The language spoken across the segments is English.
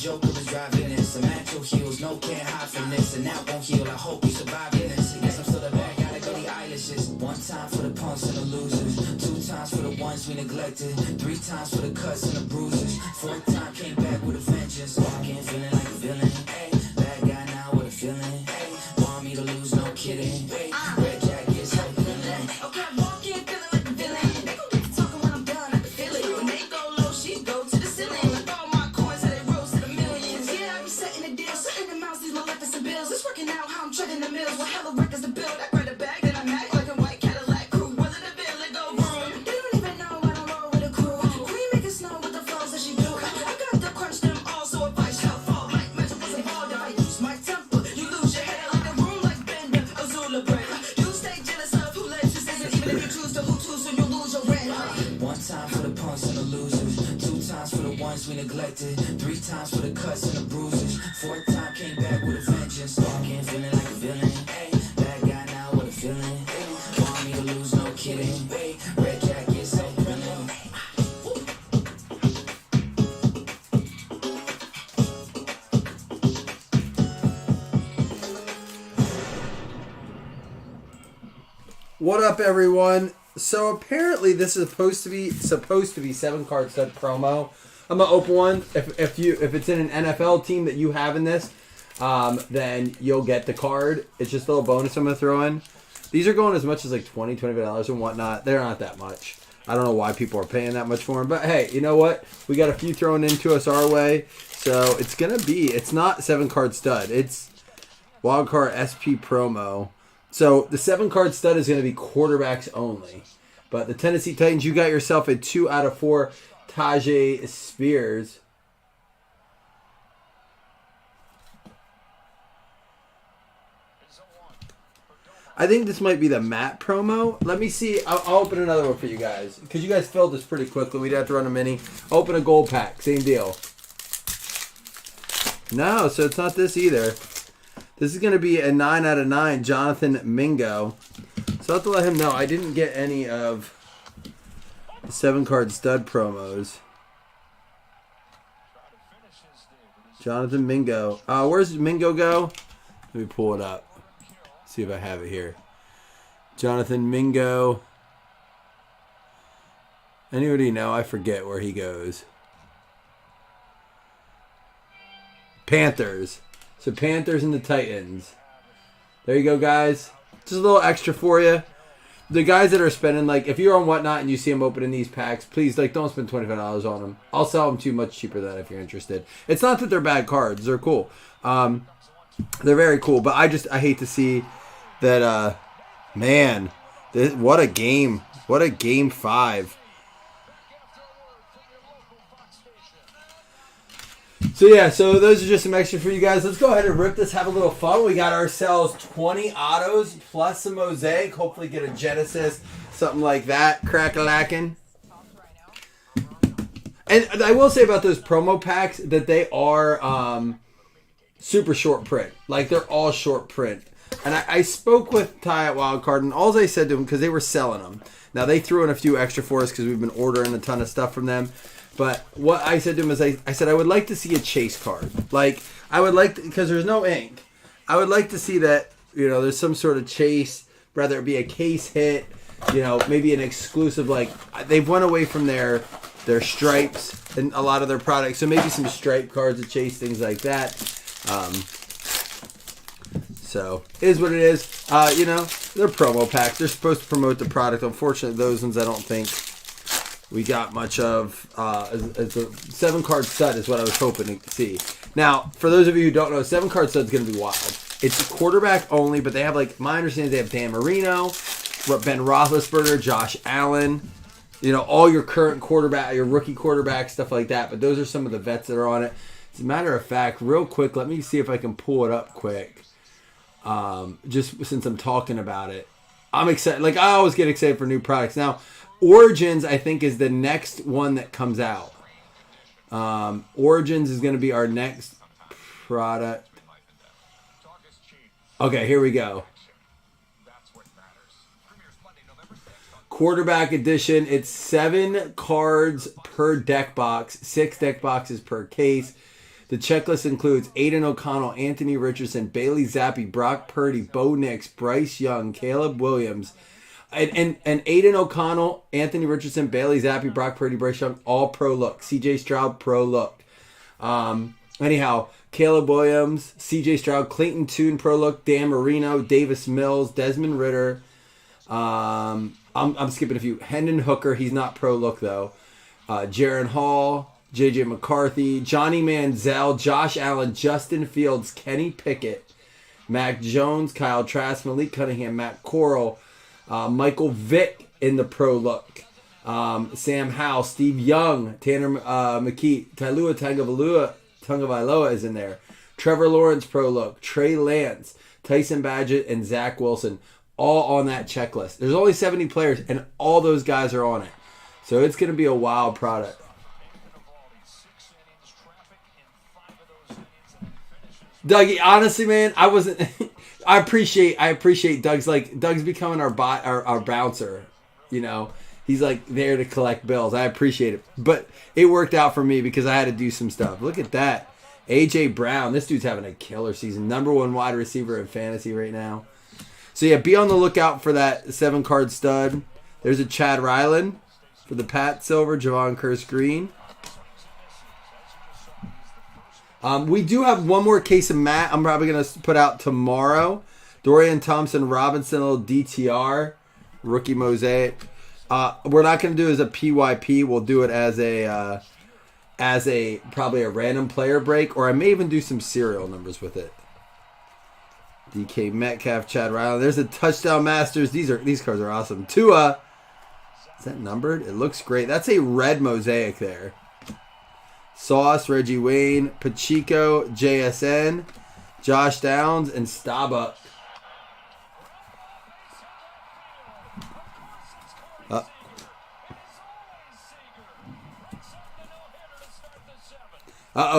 Joker is driving this. Some actual heels, no can't hide from this. And that won't heal, I hope you survive this. Yes, I'm still the bad guy, like Billie Eilish's. One time for the punks and the losers. 2 times for the ones we neglected. 3 times for the cuts and the bruises. 4th time came back with a vengeance. Walking, feeling like a villain. Hey, bad guy now with a feeling. Hey, want me to lose, no kidding. Hey, red jacket, so feeling. Okay, I'm walking, feeling like a villain. They gon' get to talking when I'm done, I can feel it. When they go low, she go to the ceiling. Like all my coins, how they rose to the millions. Yeah, I be setting the deal, setting the mouse, these Maleficent bills. It's working out how I'm treading the mills. With hella records to build, I grab the bag, then I'm act like a white Cadillac crew. Was it a bill, let go room. They don't even know I don't roll with a crew. Queen make it snow with the flows that she do. I got to crunch them all, so if I shall fall like magic was involved, if I use my temper, you lose your head like a room like Bender, Azula bread. You stay jealous of who let you season, even if you choose to who choose, so you lose your rent. 1 time for the punks and the losers. 2 times for the ones we neglected. 3 times for the cuts and the bruises. 4th time came back with a vengeance. Walking, feeling like a villain. Hey, bad guy now with a feeling. Hey, want me to lose, no kidding. Hey, red jacket, so thrilling. What up, everyone? So apparently this is supposed to be 7-card stud promo. I'm gonna open one. If it's in an NFL team that you have in this, then you'll get the card. It's just a little bonus I'm gonna throw in. These are going as much as like $20-$25 and whatnot. They're not that much. I don't know why people are paying that much for them, but hey, you know what? We got a few thrown into us our way, so it's not 7-card stud. It's wild card SP promo. So the 7-card stud is going to be quarterbacks only. But the Tennessee Titans, you got yourself a 2 out of 4 Tajay Spears. I think this might be the Matt promo. Let me see. I'll open another one for you guys. Because you guys filled this pretty quickly. We'd have to run a mini. Open a gold pack. Same deal. No, so it's not this either. This is going to be a 9 out of 9, Jonathan Mingo. So I have to let him know I didn't get any of the 7-card stud promos. Jonathan Mingo. Where's Mingo go? Let me pull it up. See if I have it here. Jonathan Mingo. Anybody know? I forget where he goes. Panthers. So Panthers and the Titans. There you go, guys. Just a little extra for you. The guys that are spending, like, if you're on Whatnot and you see them opening these packs, please, like, don't spend $25 on them. I'll sell them too much cheaper than that if you're interested. It's not that they're bad cards. They're cool. They're very cool. But I hate to see that, man, what a game. What a game 5. So yeah, so those are just some extra for you guys. Let's go ahead and rip this, have a little fun. We got ourselves 20 autos plus a mosaic. Hopefully get a Genesis, something like that. Crack-a-lackin'. And I will say about those promo packs that they are super short print. Like, they're all short print. And I spoke with Ty at Wildcard, and all I said to them, because they were selling them. Now, they threw in a few extra for us because we've been ordering a ton of stuff from them. But what I said to him is, I said, I would like to see a chase card. Like, I would like, because there's no ink. I would like to see that, you know, there's some sort of chase, whether it be a case hit, you know, maybe an exclusive, like, they've went away from their stripes and a lot of their products. So maybe some stripe cards to chase, things like that. So, it is what it is. You know, they're promo packs. They're supposed to promote the product. Unfortunately, those ones I don't think we got much of. As a 7-card stud is what I was hoping to see. Now, for those of you who don't know, 7-card stud is going to be wild. It's quarterback only, but they have, like, my understanding, they have Dan Marino, Ben Roethlisberger, Josh Allen, you know, all your current quarterback, your rookie quarterback, stuff like that. But those are some of the vets that are on it. As a matter of fact, real quick, let me see if I can pull it up quick. Just since I'm talking about it. I'm excited. Like, I always get excited for new products. Now, Origins, I think, is the next one that comes out. Origins is going to be our next product. Okay, here we go. Quarterback edition. It's 7 cards per deck box. 6 deck boxes per case. The checklist includes Aiden O'Connell, Anthony Richardson, Bailey Zappi, Brock Purdy, Bo Nix, Bryce Young, Caleb Williams. And Aiden O'Connell, Anthony Richardson, Bailey Zappi, Brock Purdy, Bryce Young, all pro look. CJ Stroud, pro look. Anyhow, Caleb Williams, CJ Stroud, Clayton Tune, pro look, Dan Marino, Davis Mills, Desmond Ritter. I'm skipping a few. Hendon Hooker, he's not pro look though. Jaron Hall, JJ McCarthy, Johnny Manziel, Josh Allen, Justin Fields, Kenny Pickett, Mac Jones, Kyle Trask, Malik Cunningham, Matt Corral, Michael Vick in the pro look. Sam Howell, Steve Young, Tanner McKee, Tailua Tungavailoa is in there. Trevor Lawrence pro look, Trey Lance, Tyson Badgett, and Zach Wilson, all on that checklist. There's only 70 players, and all those guys are on it. So it's going to be a wild product. Dougie, honestly, man, I wasn't. I appreciate Doug's becoming our bouncer. You know, he's like there to collect bills. I appreciate it, but it worked out for me because I had to do some stuff. Look at that, AJ Brown. This dude's having a killer season. #1 wide receiver in fantasy right now. So yeah, be on the lookout for that 7-card stud. There's a Chad Ryland for the Pat Silver, Javon Curse Green. We do have one more case of Matt. I'm probably going to put out tomorrow. Dorian Thompson Robinson, a little DTR, rookie mosaic. We're not going to do it as a PYP. We'll do it as a probably a random player break, or I may even do some serial numbers with it. DK Metcalf, Chad Riley. There's a touchdown masters. These cards are awesome. Tua. Is that numbered? It looks great. That's a red mosaic there. Sauce, Reggie Wayne, Pacheco, JSN, Josh Downs, and Starbuck.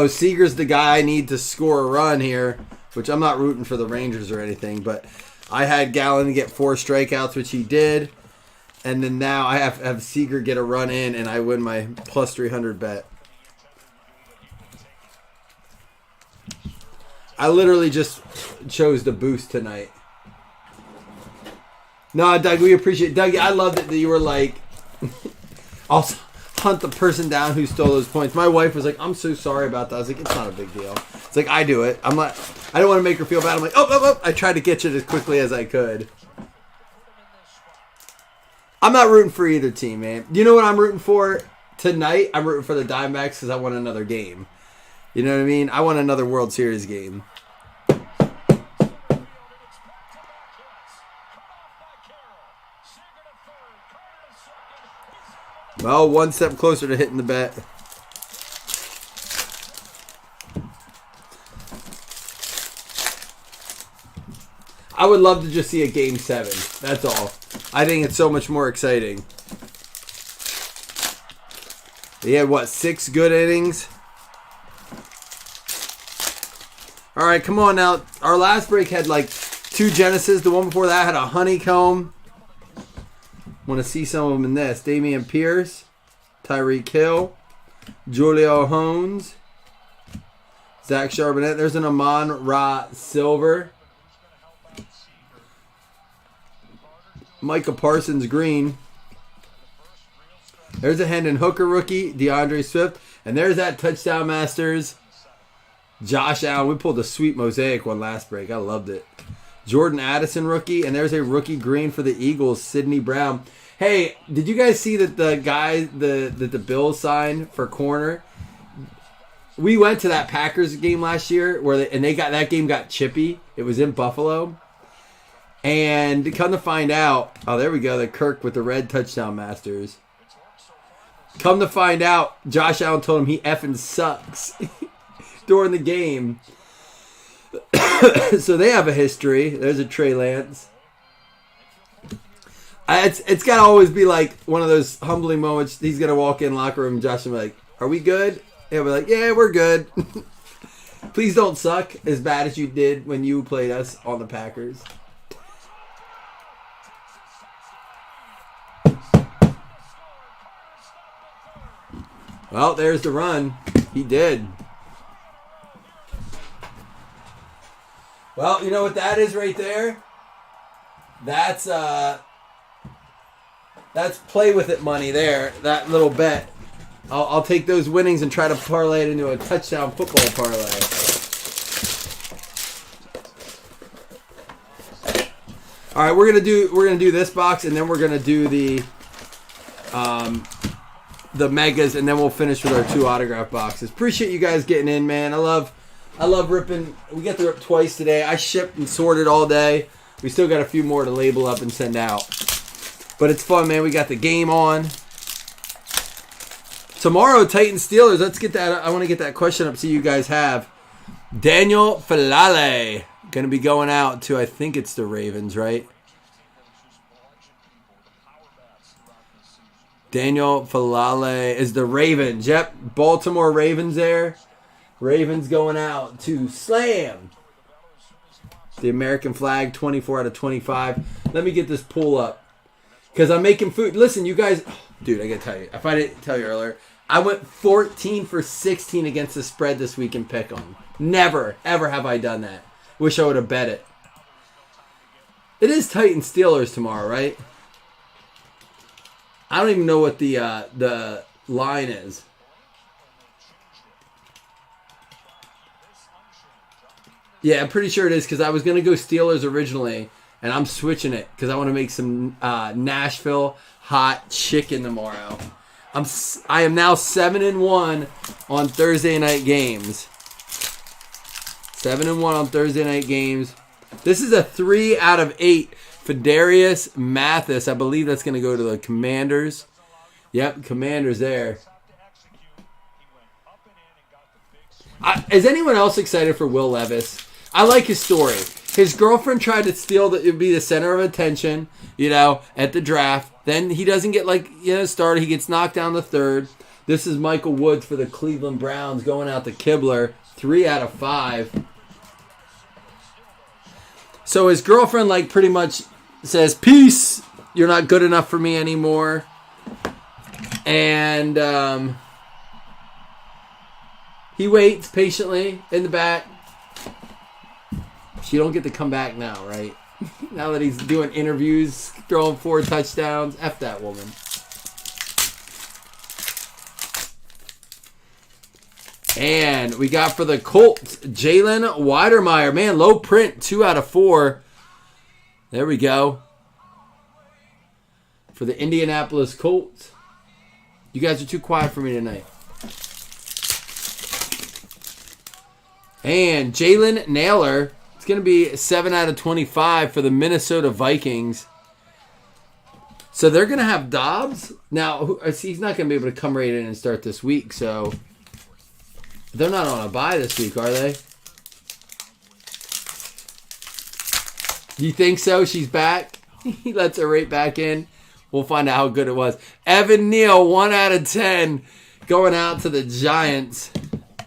Seager's the guy I need to score a run here, which I'm not rooting for the Rangers or anything, but I had Gallen get 4 strikeouts, which he did, and then now I have Seager get a run in, and I win my plus 300 bet. I literally just chose the boost tonight. No, Doug, we appreciate it. Doug, I loved it that you were like, I'll hunt the person down who stole those points. My wife was like, I'm so sorry about that. I was like, it's not a big deal. It's like, I do it. I'm like, I don't want to make her feel bad. I'm like, oh. I tried to get you as quickly as I could. I'm not rooting for either team, man. You know what I'm rooting for tonight? I'm rooting for the Diamondbacks because I want another game. You know what I mean? I want another World Series game. Well, one step closer to hitting the bet. I would love to just see a Game 7. That's all. I think it's so much more exciting. They had, 6 good innings? All right, come on now. Our last break had 2 Genesis. The one before that had a honeycomb. Want to see some of them in this. Damian Pierce, Tyreek Hill, Julio Jones, Zach Charbonnet. There's an Amon-Ra Silver. Micah Parsons Green. There's a Hendon Hooker rookie, DeAndre Swift. And there's that Touchdown Masters, Josh Allen. We pulled a sweet mosaic one last break. I loved it. Jordan Addison rookie. And there's a rookie green for the Eagles, Sidney Brown. Hey, did you guys see that the guy that the Bills signed for corner? We went to that Packers game last year that game got chippy. It was in Buffalo. And come to find out, oh, there we go, the Kirk with the red Touchdown Masters. Come to find out, Josh Allen told him he effing sucks during the game. So they have a history. There's a Trey Lance. It's got to always be like one of those humbling moments. He's going to walk in the locker room and Josh will be like, are we good? He'll be like, yeah, we're good. Please don't suck as bad as you did when you played us on the Packers. Well, there's the run. He did. Well, you know what that is right there? That's play with it money there. That little bet. I'll take those winnings and try to parlay it into a touchdown football parlay. All right, we're gonna do this box, and then we're gonna do the megas, and then we'll finish with our 2 autograph boxes. Appreciate you guys getting in, man. I love ripping. We get to rip twice today. I shipped and sorted all day. We still got a few more to label up and send out. But it's fun, man. We got the game on. Tomorrow, Titans Steelers. Let's get that. I want to get that question up so you guys have. Daniel Falale going to be going out to, I think it's the Ravens, right? Daniel Falale is the Ravens. Yep, Baltimore Ravens there. Ravens going out to Slam. The American flag, 24 out of 25. Let me get this pool up. Because I'm making food. Listen, you guys. Dude, I got to tell you. If I didn't tell you earlier, I went 14 for 16 against the spread this week in Pick'em. Never, ever have I done that. Wish I would have bet it. It is Titans Steelers tomorrow, right? I don't even know what the line is. Yeah, I'm pretty sure it is because I was going to go Steelers originally, and I'm switching it because I want to make some Nashville hot chicken tomorrow. I am now 7-1 on Thursday night games. 7-1 on Thursday night games. This is a 3 out of 8. Fedarius Mathis. I believe that's going to go to the Commanders. Yep, Commanders there. Is anyone else excited for Will Levis? I like his story. His girlfriend tried to steal be the center of attention, at the draft. Then he doesn't get started. He gets knocked down the 3rd. This is Michael Woods for the Cleveland Browns going out to Kibler. 3 out of 5. So his girlfriend pretty much says, "Peace, you're not good enough for me anymore." And he waits patiently in the back. She don't get to come back now, right? Now that he's doing interviews, throwing 4 touchdowns. F that woman. And we got for the Colts, Jalen Weidermeyer. Man, low print, 2 out of 4. There we go. For the Indianapolis Colts. You guys are too quiet for me tonight. And Jalen Naylor. It's going to be 7 out of 25 for the Minnesota Vikings. So they're going to have Dobbs. Now, he's not going to be able to come right in and start this week. So they're not on a bye this week, are they? Do you think so? She's back. He lets her right back in. We'll find out how good it was. Evan Neal, 1 out of 10. Going out to the Giants.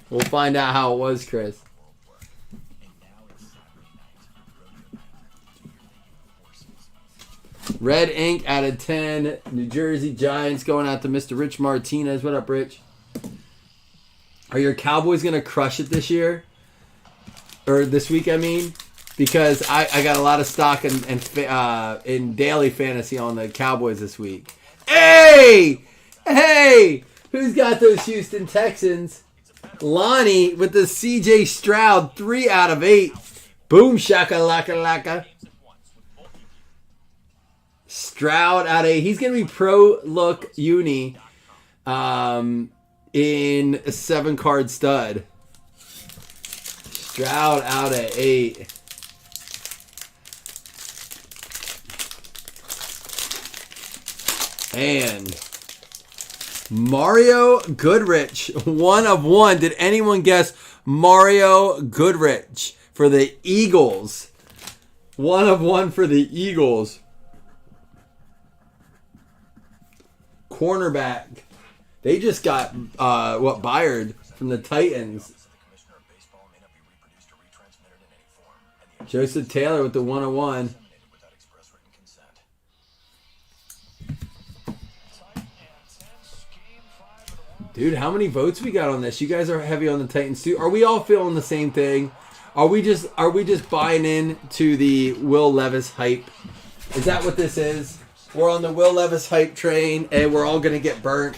We'll find out how it was, Chris. Red Ink out of 10. New Jersey Giants going out to Mr. Rich Martinez. What up, Rich? Are your Cowboys going to crush it this year? Or this week, I mean? Because I got a lot of stock in daily fantasy on the Cowboys this week. Hey! Hey! Who's got those Houston Texans? Lonnie with the C.J. Stroud, 3 out of 8. Boom, shaka-laka-laka. Stroud out of 8. He's going to be pro look uni in a 7-card stud. Stroud out of 8. And Mario Goodrich, 1 of 1. Did anyone guess Mario Goodrich for the Eagles? 1 of 1 for the Eagles. Cornerback. They just got Byard from the Titans. Joseph Taylor with the 101. Dude, how many votes we got on this? You guys are heavy on the Titans too. Are we all feeling the same thing? Are we just buying in to the Will Levis hype? Is that what this is? We're on the Will Levis hype train, and we're all gonna get burnt.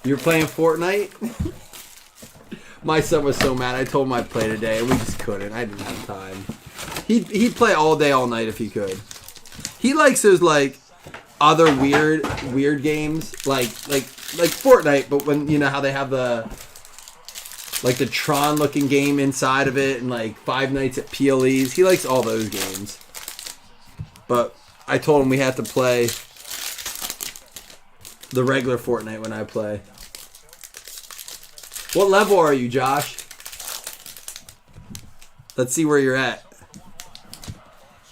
You're playing Fortnite? My son was so mad. I told him I'd play today, and we just couldn't. I didn't have time. He'd play all day, all night if he could. He likes those like other weird games, like Fortnite. But when you know how they have the Tron looking game inside of it, and like Five Nights at PLE's, he likes all those games. But I told him we have to play the regular Fortnite when I play. What level are you, Josh? Let's see where you're at.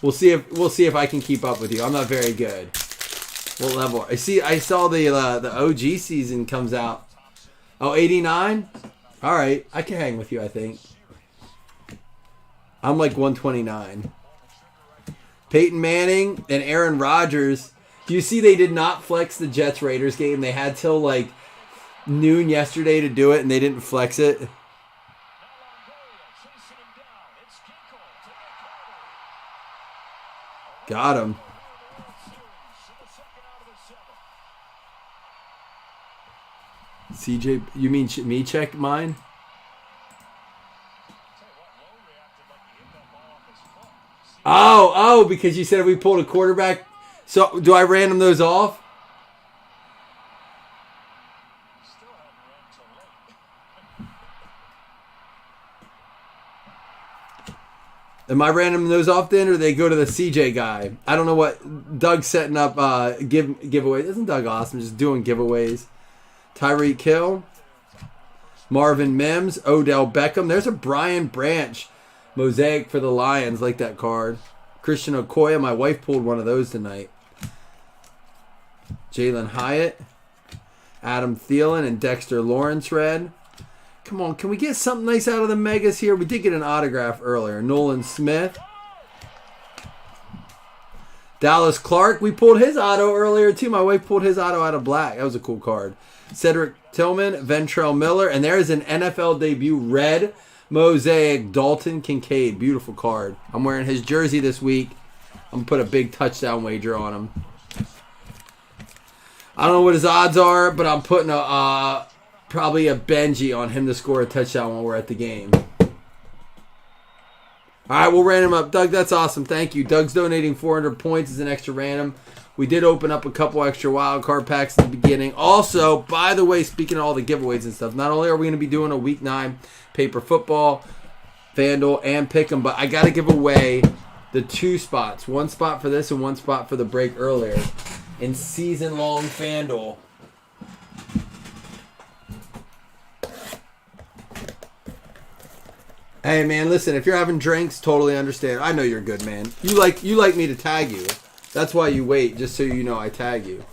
We'll see if I can keep up with you. I'm not very good. What level? I saw the OG season comes out. Oh, 89? All right, I can hang with you, I think. I'm like 129. Peyton Manning and Aaron Rodgers. Do you see they did not flex the Jets-Raiders game? They had till like noon yesterday to do it, and they didn't flex it. Got him. CJ, you mean me check mine? Oh, because you said we pulled a quarterback. So, do I random those off? Am I randoming those off then, or they go to the CJ guy? I don't know what Doug's setting up. Giveaways. Isn't Doug awesome? Just doing giveaways. Tyreek Hill, Marvin Mims, Odell Beckham. There's a Brian Branch mosaic for the Lions. Like that card. Christian Okoye. My wife pulled one of those tonight. Jalen Hyatt, Adam Thielen, and Dexter Lawrence red. Come on, can we get something nice out of the megas here? We did get an autograph earlier. Nolan Smith. Dallas Clark. We pulled his auto earlier, too. My wife pulled his auto out of black. That was a cool card. Cedric Tillman, Ventrell Miller. And there's an NFL debut red mosaic Dalton Kincaid. Beautiful card. I'm wearing his jersey this week. I'm going to put a big touchdown wager on him. I don't know what his odds are, but I'm putting probably a Benji on him to score a touchdown while we're at the game. All right, we'll random up. Doug, that's awesome. Thank you. Doug's donating 400 points as an extra random. We did open up a couple extra wild card packs at the beginning. Also, by the way, speaking of all the giveaways and stuff, not only are we going to be doing a Week 9 paper football, FanDuel, and Pick'em, but I got to give away the 2 spots. 1 spot for this and 1 spot for the break earlier in season-long FanDuel. Hey man, listen, if you're having drinks, totally understand. I know you're good, man. You like me to tag you. That's why you wait, just so you know I tag you.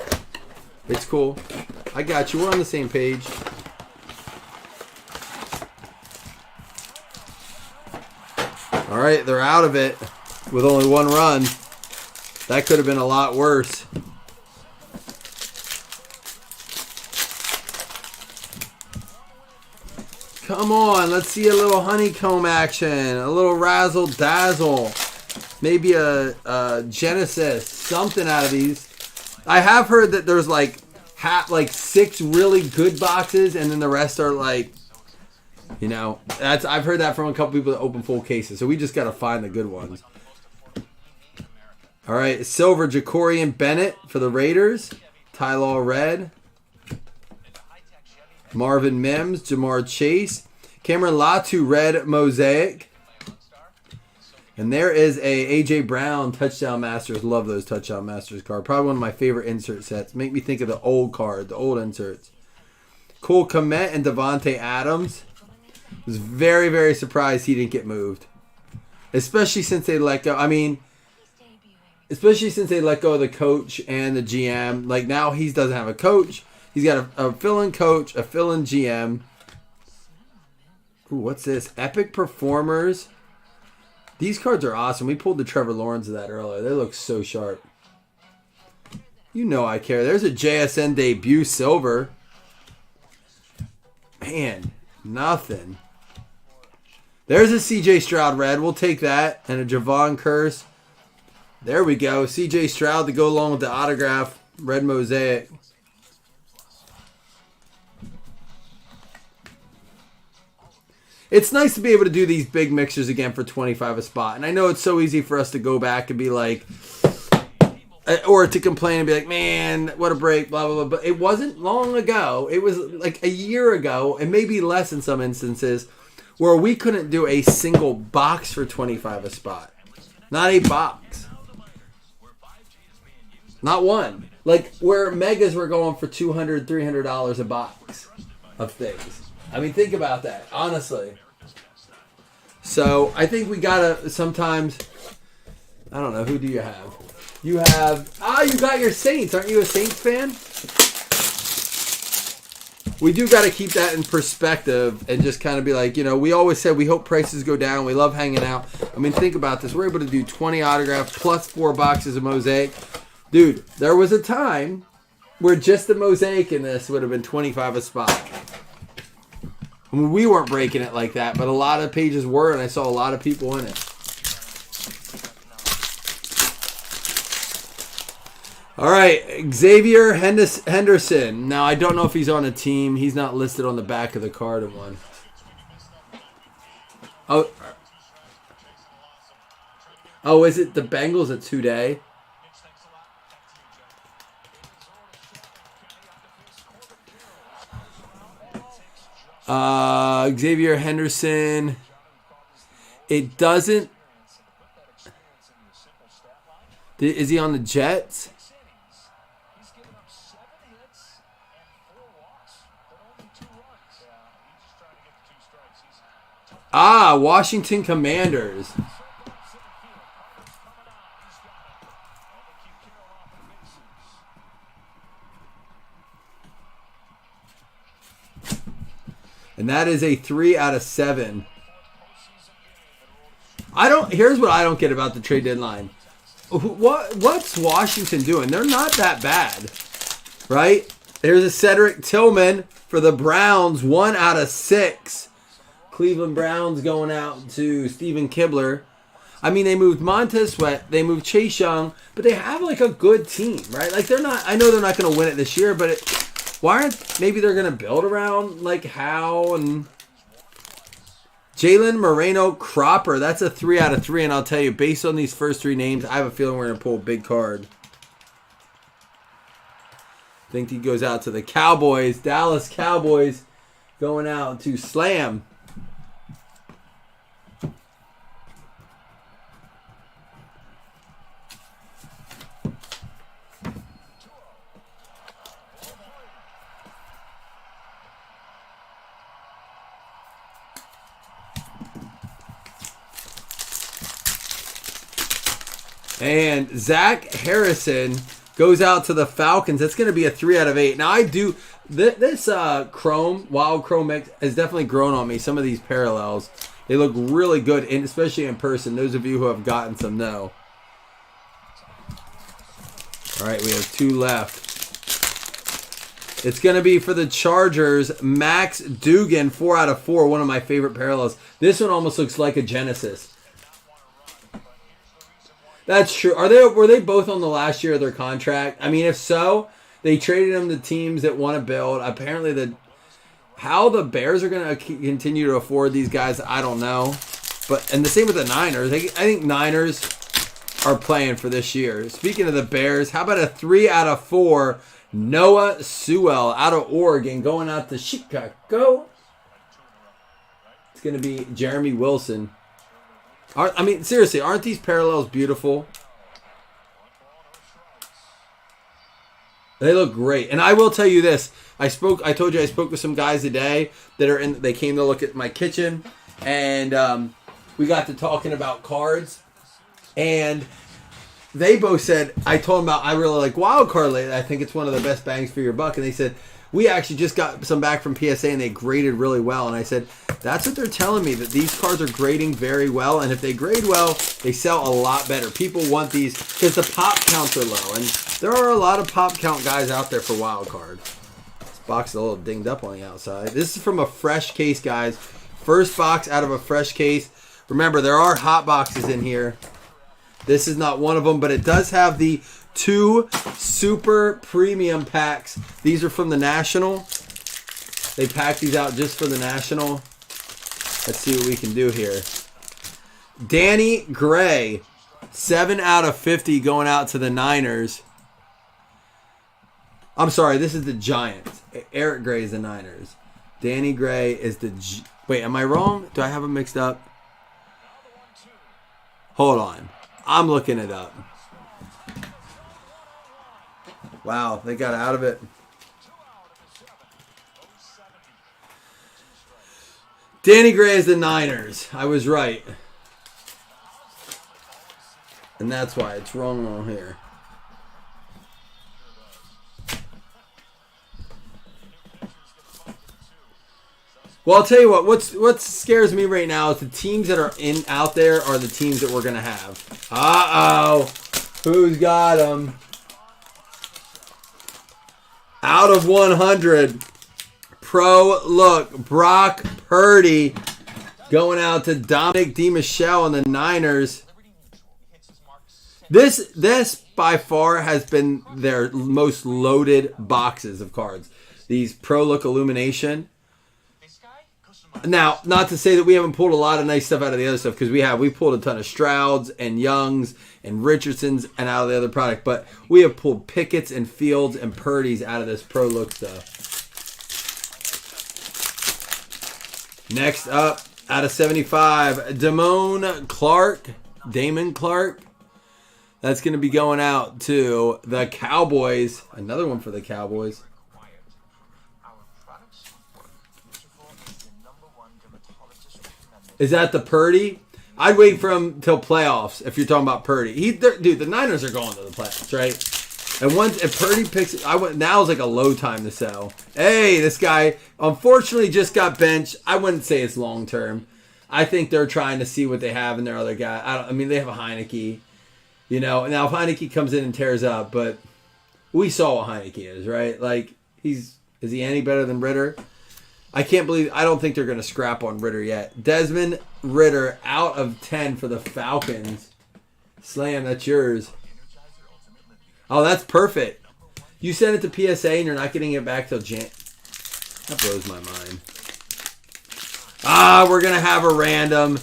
It's cool. I got you. We're on the same page. All right, they're out of it with only 1 run. That could have been a lot worse. Come on, let's see a little honeycomb action, a little razzle dazzle, maybe a Genesis, something out of these. I have heard that there's like 6 really good boxes, and then the rest are like, you know, I've heard that from a couple people that open full cases. So we just got to find the good ones. All right, silver Jacorian Bennett for the Raiders, Ty Law red. Marvin Mims, Jamar Chase, Cameron Latu red mosaic. And there is a A.J. Brown Touchdown Masters. Love those Touchdown Masters card. Probably one of my favorite insert sets. Make me think of the old card, the old inserts. Cole Kmet and Devontae Adams. Was very, very surprised he didn't get moved. Especially since they let go. I mean, especially since they let go of the coach and the GM. Like now he doesn't have a coach. He's got a fill-in coach, a fill-in GM. Ooh, what's this? Epic Performers. These cards are awesome. We pulled the Trevor Lawrence of that earlier. They look so sharp. You know I care. There's a JSN debut silver. Man, nothing. There's a CJ Stroud red. We'll take that. And a Javon Curse. There we go. CJ Stroud to go along with the autograph. Red mosaic. It's nice to be able to do these big mixers again for 25 a spot. And I know it's so easy for us to go back and be like, or to complain and be like, man, what a break, blah, blah, blah. But it wasn't long ago. It was like a year ago, and maybe less in some instances, where we couldn't do a single box for 25 a spot. Not a box. Not one. Like, where megas were going for $200, $300 a box of things. I mean, think about that, honestly. So, I think we gotta sometimes, I don't know, who do you have? You have, you got your Saints. Aren't you a Saints fan? We do got to keep that in perspective and just kind of be like, you know, we always said we hope prices go down. We love hanging out. I mean, think about this. We're able to do 20 autographs plus 4 boxes of mosaic. Dude, there was a time where just the mosaic in this would have been 25 a spot. I mean, we weren't breaking it like that, but a lot of pages were, and I saw a lot of people in it. All right, Xavier Henderson. Now, I don't know if he's on a team. He's not listed on the back of the card of one. Oh, is it the Bengals at 2-day? Xavier Henderson. It doesn't. Is he on the Jets? Washington Commanders. And that is a 3 out of 7. Here's what I don't get about the trade deadline. What's Washington doing? They're not that bad, right? There's a Cedric Tillman for the Browns, 1 out of 6. Cleveland Browns going out to Steven Kibler. I mean, they moved Montez Sweat, they moved Chase Young, but they have like a good team, right? Like they're not. I know they're not going to win it this year, but maybe they're going to build around like Howe and Jalen Moreno Cropper. That's a 3 out of 3, and I'll tell you, based on these first 3 names, I have a feeling we're going to pull a big card. I think he goes out to the Cowboys, Dallas Cowboys, going out to Slam. And Zach Harrison goes out to the Falcons. That's going to be a 3 out of 8. Now, I do... This Wild Chrome mix has definitely grown on me. Some of these parallels. They look really good, and especially in person. Those of you who have gotten some know. All right, we have 2 left. It's going to be for the Chargers, Max Dugan, 4 out of 4. One of my favorite parallels. This one almost looks like a Genesis. That's true. Were they both on the last year of their contract? I mean, if so, they traded them to teams that want to build. Apparently, how the Bears are going to continue to afford these guys, I don't know. And the same with the Niners. I think Niners are playing for this year. Speaking of the Bears, how about a 3 out of 4? Noah Sewell out of Oregon going out to Chicago. It's going to be Jeremy Wilson. I mean, seriously, aren't these parallels beautiful? They look great. And I will tell you this. I told you I spoke with some guys today they came to look at my kitchen, and we got to talking about cards. And they both said, I told them I really like Wild Card lately. I think it's one of the best bangs for your buck. And they said, we actually just got some back from PSA and they graded really well. And I said, that's what they're telling me, that these cards are grading very well. And if they grade well, they sell a lot better. People want these because the pop counts are low. And there are a lot of pop count guys out there for Wild Card. Box is a little dinged up on the outside. This is from a fresh case, guys. First box out of a fresh case. Remember, there are hot boxes in here. This is not one of them, but it does have the 2 super premium packs. These are from the National. They packed these out just for the National. Let's see what we can do here. Danny Gray, 7 out of 50 going out to the Niners. I'm sorry, this is the Giants. Eric Gray is the Niners. Danny Gray is the... Wait, am I wrong? Do I have them mixed up? Hold on. I'm looking it up. Wow, they got out of it. Danny Gray is the Niners. I was right. And that's why it's wrong on here. Well, I'll tell you what scares me right now is the teams that are out there are the teams that we're going to have. Uh-oh. Who's got them? Out of 100. Pro look. Brock Purdy going out to Dominic DeMichelle and the Niners. This by far has been their most loaded boxes of cards. These Pro Look Illumination. Now, not to say that we haven't pulled a lot of nice stuff out of the other stuff, because we pulled a ton of Strouds and Youngs and Richardsons and out of the other product, but we have pulled Pickett's and Fields and Purdy's out of this Pro Look stuff. Next up, out of 75, Damon Clark. That's going to be going out to the Cowboys. Another one for the Cowboys. Is that the Purdy? I'd wait for him till playoffs if you're talking about Purdy. Dude, the Niners are going to the playoffs, right? And if Purdy picks it, now's like a low time to sell. Hey, this guy unfortunately just got benched. I wouldn't say it's long term. I think they're trying to see what they have in their other guy. They have a Heineke. You know, now if Heineke comes in and tears up, but we saw what Heineke is, right? Like, is he any better than Ritter? I don't think they're going to scrap on Ritter yet. Desmond Ritter out of 10 for the Falcons. Slam, that's yours. Oh, that's perfect. You sent it to PSA and you're not getting it back till Jan. That blows my mind. We're going to have a random.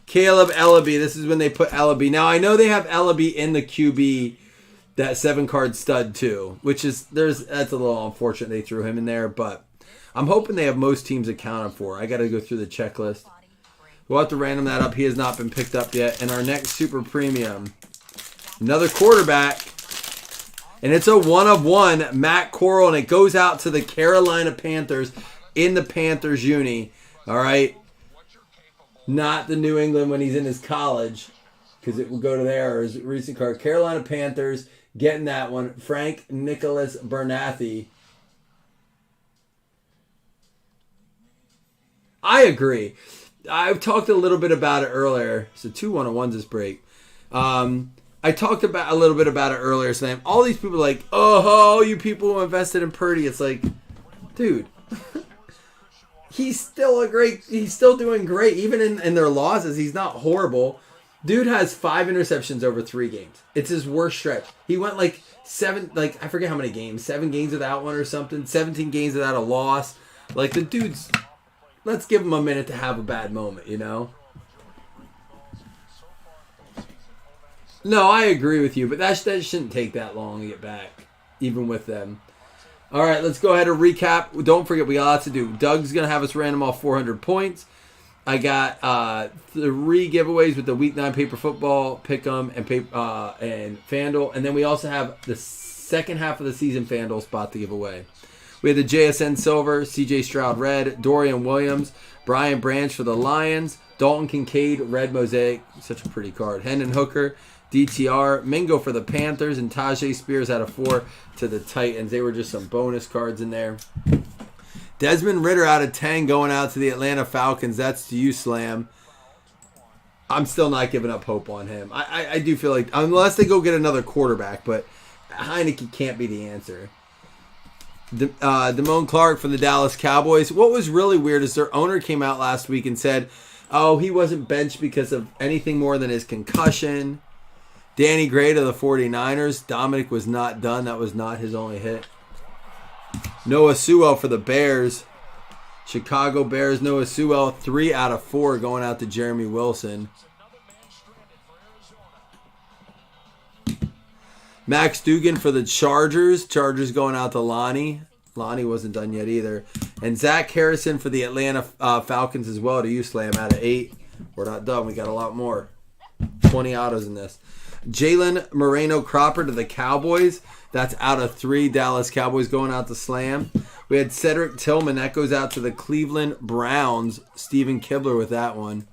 Caleb Ellaby. This is when they put Ellaby. Now, I know they have Ellaby in the QB, that 7-card stud too, which is, that's a little unfortunate they threw him in there, but I'm hoping they have most teams accounted for. I got to go through the checklist. We'll have to random that up. He has not been picked up yet. And our next super premium, another quarterback. And it's a 1/1, Matt Corral, and it goes out to the Carolina Panthers in the Panthers uni. All right. Not the New England when he's in his college, because it will go to there, or his recent card. Carolina Panthers getting that one. Frank Nicholas Bernathi. I agree. I've talked a little bit about it earlier. So 2 1/1s this break. I talked about a little bit about it earlier. So all these people are like, oh, you people who invested in Purdy. It's like, dude, he's still doing great. Even in their losses, he's not horrible. Dude has 5 interceptions over 3 games. It's his worst stretch. He went like 7, I forget how many games. 7 games without one or something. 17 games without a loss. Like, the dude's... Let's give him a minute to have a bad moment, you know? No, I agree with you, but that shouldn't take that long to get back, even with them. All right, let's go ahead and recap. Don't forget, we got lots to do. Doug's going to have us random off 400 points. I got 3 giveaways with the Week 9 Paper Football, Pick'em, and FanDuel. And then we also have the second half of the season FanDuel spot to give away. We had the JSN Silver, CJ Stroud Red, Dorian Williams, Brian Branch for the Lions, Dalton Kincaid Red Mosaic, such a pretty card, Hendon Hooker, DTR, Mingo for the Panthers, and Tajay Spears out of 4 to the Titans. They were just some bonus cards in there. Desmond Ritter out of 10 going out to the Atlanta Falcons. That's to you, Slam. I'm still not giving up hope on him. I do feel like, unless they go get another quarterback, but Heineke can't be the answer. Damone Clark for the Dallas Cowboys. What was really weird is their owner came out last week and said, oh, he wasn't benched because of anything more than his concussion. Danny Gray to the 49ers. Dominic was not done. That was not his only hit. Noah Sewell for the Bears. Chicago Bears, Noah Sewell, 3 out of 4 going out to Jeremy Wilson. Max Dugan for the Chargers. Chargers going out to Lonnie. Lonnie wasn't done yet either. And Zach Harrison for the Atlanta Falcons as well to you, Slam, out of 8. We're not done. We got a lot more. 20 autos in this. Jalen Moreno Cropper to the Cowboys. That's out of 3. Dallas Cowboys going out to Slam. We had Cedric Tillman. That goes out to the Cleveland Browns. Steven Kibler with that one.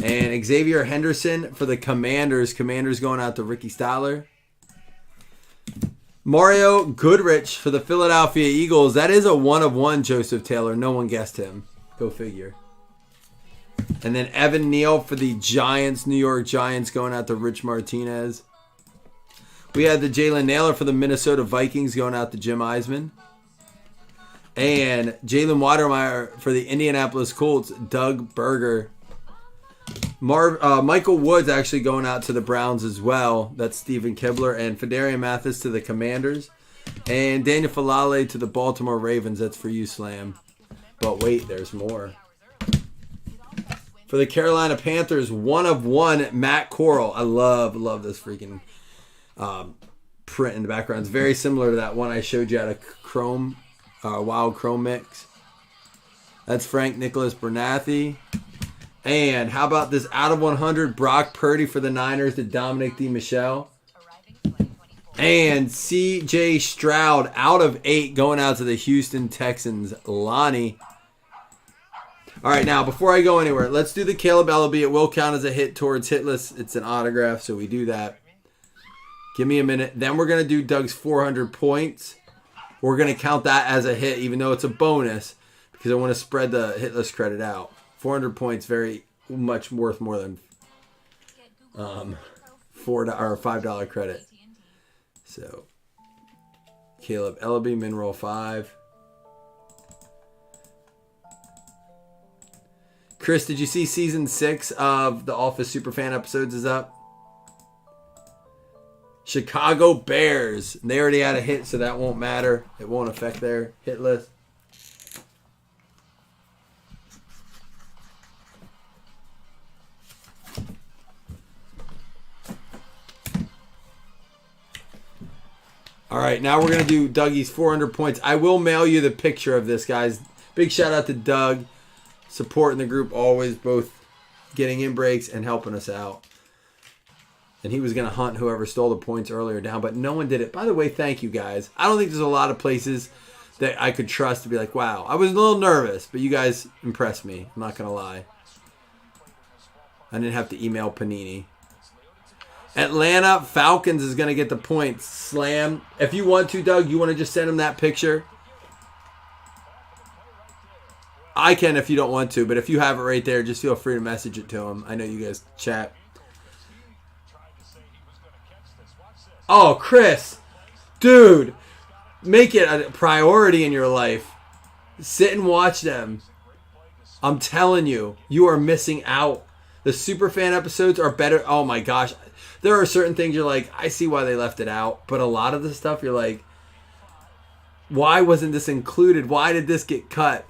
And Xavier Henderson for the Commanders. Commanders going out to Ricky Styler. Mario Goodrich for the Philadelphia Eagles. That is a 1-of-1 Joseph Taylor. No one guessed him. Go figure. And then Evan Neal for the Giants. New York Giants going out to Rich Martinez. We had the Jalen Naylor for the Minnesota Vikings going out to Jim Eisman. And Jalen Watermeyer for the Indianapolis Colts, Doug Berger. Michael Woods actually going out to the Browns as well. That's Steven Kibler. And Fedarian Mathis to the Commanders. And Daniel Falale to the Baltimore Ravens. That's for you, Slam. But wait, there's more. For the Carolina Panthers, 1-of-1, Matt Corral. I love this freaking print in the background. It's very similar to that one I showed you out of Chrome, Wild Chrome Mix. That's Frank Nicholas Bernathi. And how about this out of 100, Brock Purdy for the Niners to Dominic DeMichelle. And C.J. Stroud out of 8 going out to the Houston Texans, Lonnie. All right, now, before I go anywhere, let's do the Caleb Ellaby. It will count as a hit towards hit list. It's an autograph, so we do that. Give me a minute. Then we're going to do Doug's 400 points. We're going to count that as a hit, even though it's a bonus, because I want to spread the hit list credit out. 400 points, very much worth more than $4 or $5 credit. So, Caleb Ellaby, min roll 5. Chris, did you see season 6 of the Office Superfan episodes is up? Chicago Bears. They already had a hit, so that won't matter. It won't affect their hit list. All right, now we're going to do Dougie's 400 points. I will mail you the picture of this, guys. Big shout out to Doug. Supporting the group always, both getting in breaks and helping us out. And he was going to hunt whoever stole the points earlier down, but no one did it. By the way, thank you guys. I don't think there's a lot of places that I could trust to be like, wow, I was a little nervous, but you guys impressed me. I'm not going to lie. I didn't have to email Panini. Atlanta Falcons is going to get the points. Slam. If you want to, Doug, you want to just send him that picture? I can if you don't want to, but if you have it right there, just feel free to message it to him. I know you guys chat. Oh, Chris. Dude. Make it a priority in your life. Sit and watch them. I'm telling you, you are missing out. The Superfan episodes are better. Oh my gosh. There are certain things you're like, I see why they left it out. But a lot of the stuff you're like, why wasn't this included? Why did this get cut?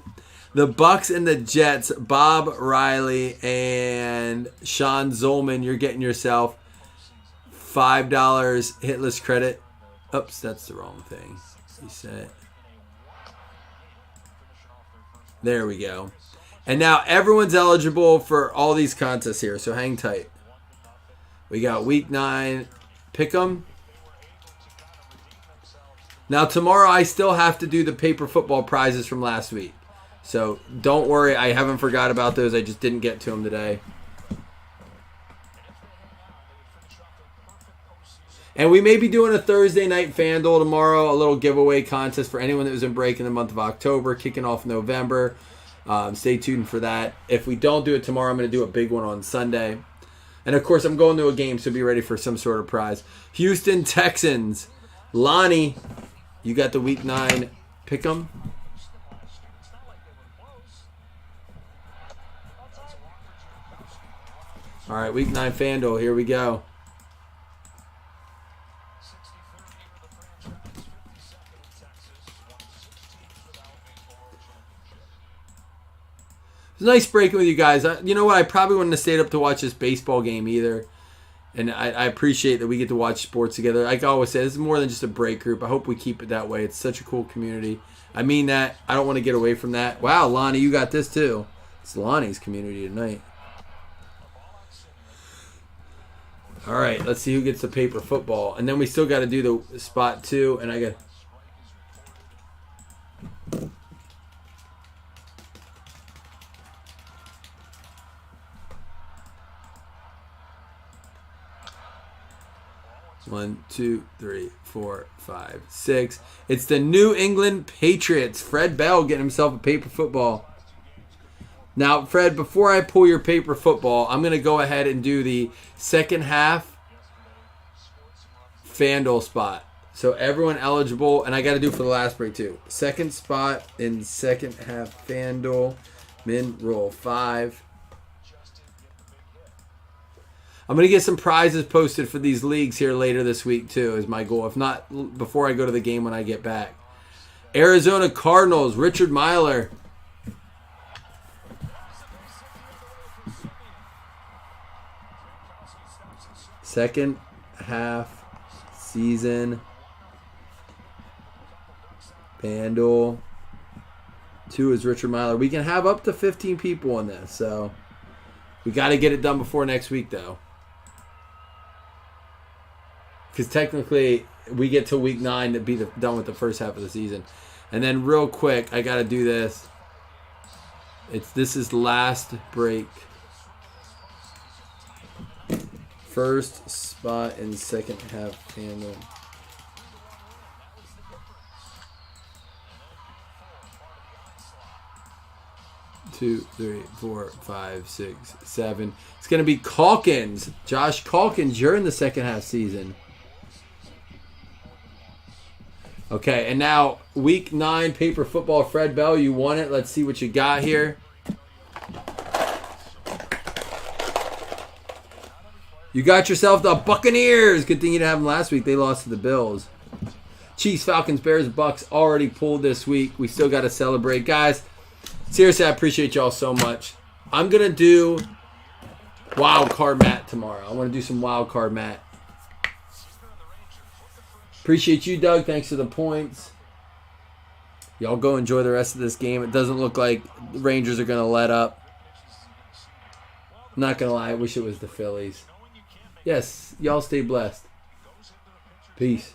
The Bucks and the Jets, Bob Riley and Sean Zolman, you're getting yourself $5 hit list credit. Oops, that's the wrong thing. Reset. There we go. And now everyone's eligible for all these contests here, so hang tight. We got week 9 pick'em. Now tomorrow I still have to do the paper football prizes from last week. So don't worry, I haven't forgot about those. I just didn't get to them today. And we may be doing a Thursday night FanDuel tomorrow, a little giveaway contest for anyone that was in break in the month of October, kicking off November. Stay tuned for that. If we don't do it tomorrow, I'm going to do a big one on Sunday. And of course, I'm going to a game, so be ready for some sort of prize. Houston Texans. Lonnie, you got the week 9 Pick 'em. All right, week 9 FanDuel. Here we go. It's nice breaking with you guys. You know what? I probably wouldn't have stayed up to watch this baseball game either. And I appreciate that we get to watch sports together. Like I always say, this is more than just a break group. I hope we keep it that way. It's such a cool community. I mean that. I don't want to get away from that. Wow, Lonnie, you got this too. It's Lonnie's community tonight. All right, let's see who gets the paper football. And then we still got to do the spot 2. And I got... One, two, three, four, five, six. It's the New England Patriots. Fred Bell getting himself a paper football. Now, Fred, before I pull your paper football, I'm going to go ahead and do the second half FanDuel spot. So everyone eligible, and I got to do for the last break too. Second spot in second half FanDuel. Min roll 5. I'm going to get some prizes posted for these leagues here later this week, too, is my goal. If not, before I go to the game when I get back. Arizona Cardinals, Richard Myler. Second half season. FanDuel. 2 is Richard Myler. We can have up to 15 people on this, so we got to get it done before next week, though. Because technically, we get to week 9 to be done with the first half of the season. And then real quick, I got to do this. This is last break. First spot in second half FanDuel. Two, 3, 4, 5, 6, 7. It's going to be Calkins. Josh Calkins, you're in the second half season. Okay, and now week 9 paper football. Fred Bell, you won it. Let's see what you got here. You got yourself the Buccaneers. Good thing you didn't have them last week. They lost to the Bills. Chiefs, Falcons, Bears, Bucks already pulled this week. We still got to celebrate. Guys, seriously, I appreciate y'all so much. I'm going to do Wild Card Matt tomorrow. I want to do some Wild Card Matt. Appreciate you, Doug. Thanks for the points. Y'all go enjoy the rest of this game. It doesn't look like the Rangers are going to let up. I'm not going to lie. I wish it was the Phillies. Yes, y'all stay blessed. Peace.